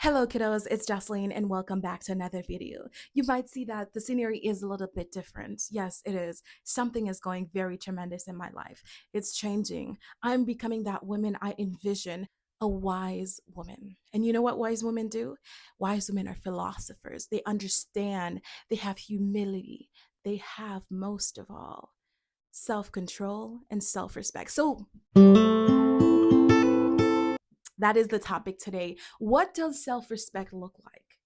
Hello kiddos, it's Jacelyne and welcome back to another video. You might see that the scenery is a little bit different. Yes, it is. Something is going very tremendous in my life. It's changing. I'm becoming that woman I envision, a wise woman. And you know what wise women do? Wise women are philosophers. They understand, they have humility, they have most of all self-control and self-respect. So that is the topic today. What does self-respect look like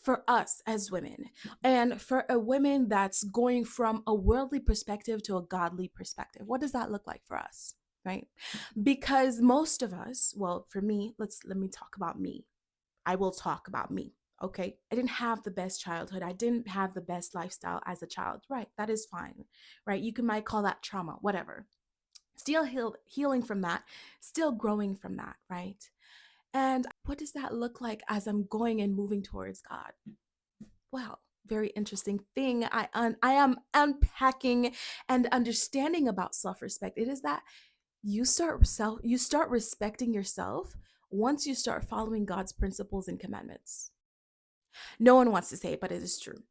for us as women, and for a woman that's going from a worldly perspective to a godly perspective? What does that look like for us, right? Because most of us, well, for me, let me talk about me. I will talk about me. Okay, I didn't have the best childhood. I didn't have the best lifestyle as a child. Right, that is fine. Right, you might call that trauma, whatever. Still healing from that, still growing from that, right? And what does that look like as I'm going and moving towards God? Well, very interesting thing I am unpacking and understanding about self-respect. It is that you start respecting yourself once you start following God's principles and commandments. No one wants to say it, but it is true.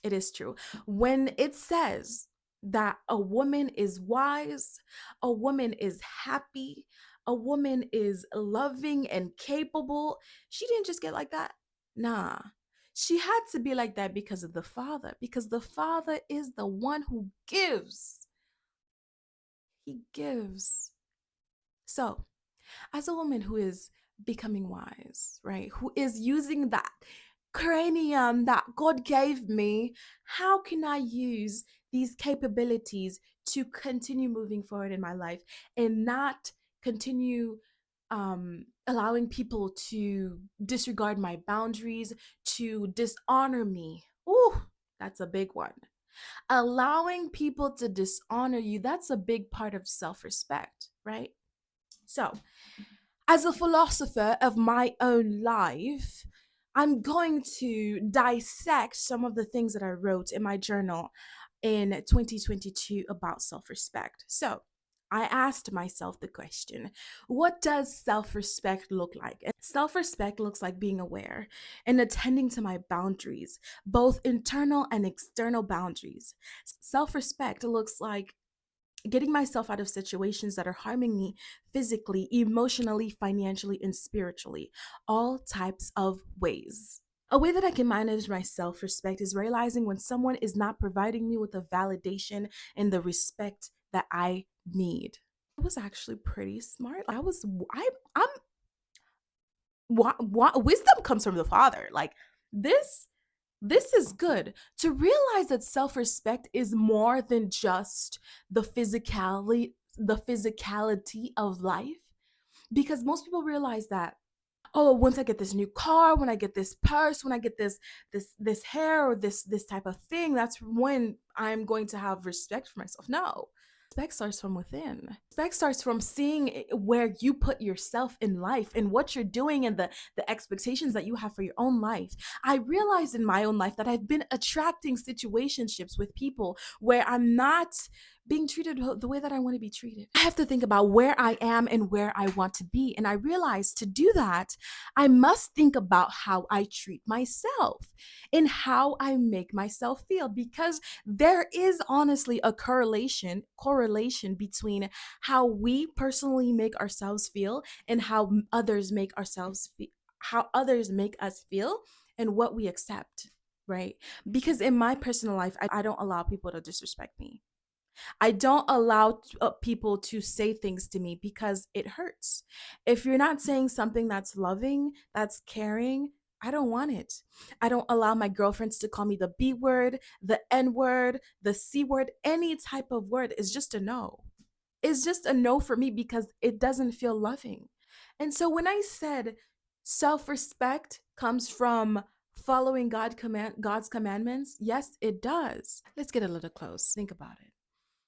It is true. When it says that a woman is wise, a woman is happy, a woman is loving and capable, she didn't just get like that. Nah. She had to be like that because of the Father, because the Father is the one who gives. He gives. So, as a woman who is becoming wise, right? Who is using that cranium that God gave me, how can I use these capabilities to continue moving forward in my life and not continue allowing people to disregard my boundaries, to dishonor me? Ooh, that's a big one. Allowing people to dishonor you, that's a big part of self-respect, right? So, as a philosopher of my own life, I'm going to dissect some of the things that I wrote in my journal in 2022 about self respect. So, I asked myself the question, what does self respect look like? And self respect looks like being aware and attending to my boundaries, both internal and external boundaries. Self respect looks like getting myself out of situations that are harming me physically, emotionally, financially, and spiritually, all types of ways. A way that I can manage my self respect is realizing when someone is not providing me with the validation and the respect that I need. I was actually pretty smart. I'm, wisdom comes from the Father. Like this this is good to realize that self-respect is more than just the physicality of life, because most people realize that, oh, once I get this new car, when I get this purse, when I get this hair or this type of thing, that's when I'm going to have respect for myself. No, respect starts from within. Respect starts from seeing where you put yourself in life and what you're doing and the expectations that you have for your own life. I realized in my own life that I've been attracting situationships with people where I'm not being treated the way that I want to be treated. I have to think about where I am and where I want to be. And I realized to do that, I must think about how I treat myself and how I make myself feel, because there is honestly a correlation between how we personally make ourselves feel and how others make us feel and what we accept, right? Because in my personal life, I don't allow people to disrespect me. I don't allow people to say things to me because it hurts. If you're not saying something that's loving, that's caring, I don't want it. I don't allow my girlfriends to call me the B word, the N word, the C word, any type of word is just a no. It's just a no for me because it doesn't feel loving. And so when I said self-respect comes from following God's commandments, yes, it does. Let's get a little close. Think about it.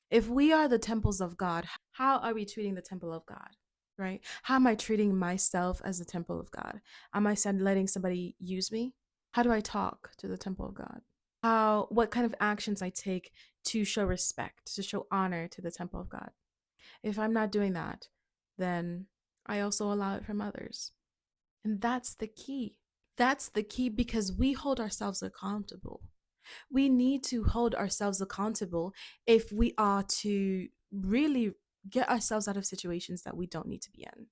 If we are the temples of God, how are we treating the temple of God? Right? How am I treating myself as the temple of God? Am I letting somebody use me? How do I talk to the temple of God? What kind of actions I take to show respect, to show honor to the temple of God? If I'm not doing that, then I also allow it from others. And that's the key. That's the key because we hold ourselves accountable. We need to hold ourselves accountable if we are to really get ourselves out of situations that we don't need to be in,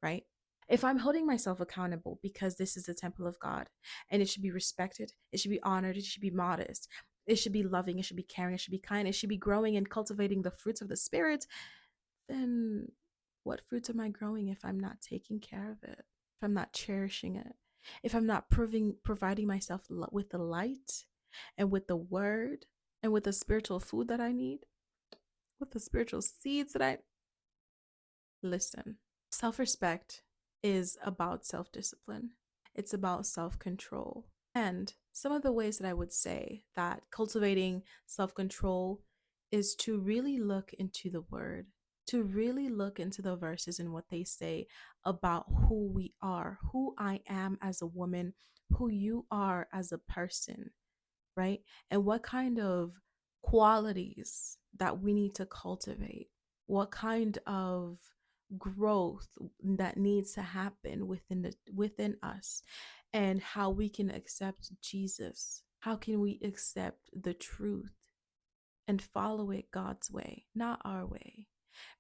right? If I'm holding myself accountable because this is the temple of God and it should be respected, it should be honored, it should be modest, it should be loving, it should be caring, it should be kind, it should be growing and cultivating the fruits of the Spirit, then what fruits am I growing if I'm not taking care of it? If I'm not cherishing it? If I'm not providing myself with the light and with the word and with the spiritual food that I need, with the spiritual seeds that I listen. Self respect is about self discipline, it's about self control. And some of the ways that I would say that cultivating self control is to really look into the word, to really look into the verses and what they say about who we are, who I am as a woman, who you are as a person, right? And what kind of qualities that we need to cultivate, what kind of growth that needs to happen within us, and how we can accept Jesus. How can we accept the truth and follow it God's way, not our way?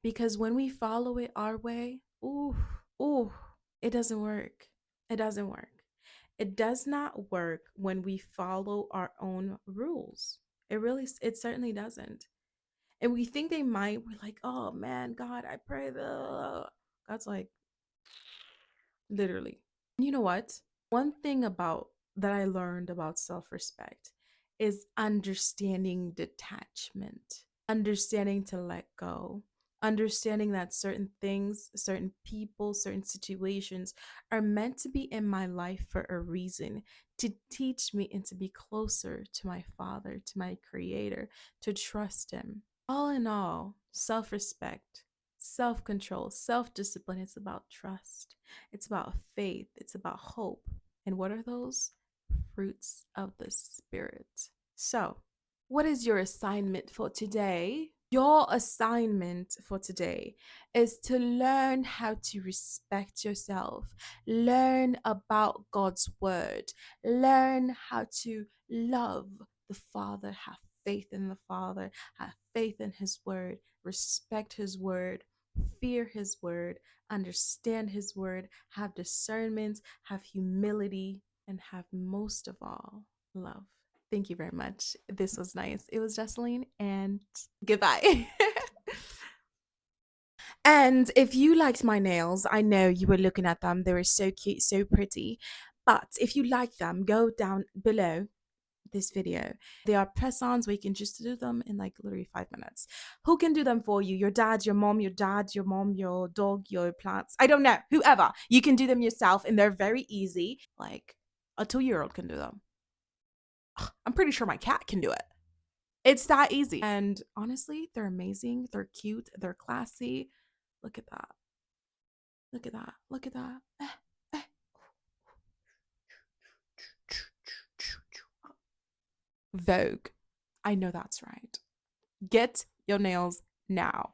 Because when we follow it our way, ooh, it doesn't work. It doesn't work. It does not work when we follow our own rules. It certainly doesn't. And we think they might. We're like, oh man, God, I pray the. God's like, literally. You know what? One thing about that I learned about self respect is understanding detachment, understanding to let go, understanding that certain things, certain people, certain situations are meant to be in my life for a reason, to teach me and to be closer to my Father, to my Creator, to trust Him. All in all, self respect, self control, self discipline, it's about trust, it's about faith, it's about hope. And what are those? Fruits of the Spirit. So, what is your assignment for today? Your assignment for today is to learn how to respect yourself, learn about God's word, learn how to love the Father, have faith in the Father, have faith in His word, respect His word, fear His word, understand His word, have discernment, have humility, and have most of all, love. Thank you very much. This was nice. It was Jacelyne, and goodbye. And if you liked my nails, I know you were looking at them. They were so cute, so pretty. But if you like them, go down below this video. They are press-ons where you can just do them in like literally 5 minutes. Who can do them for you? Your dad, your mom, your dog, your plants. I don't know. Whoever. You can do them yourself, and they're very easy. Like a 2-year-old can do them. I'm pretty sure my cat can do it. It's that easy. And honestly, they're amazing. They're cute. They're classy. Look at that. Look at that. Look at that. Vogue. I know that's right. Get your nails now.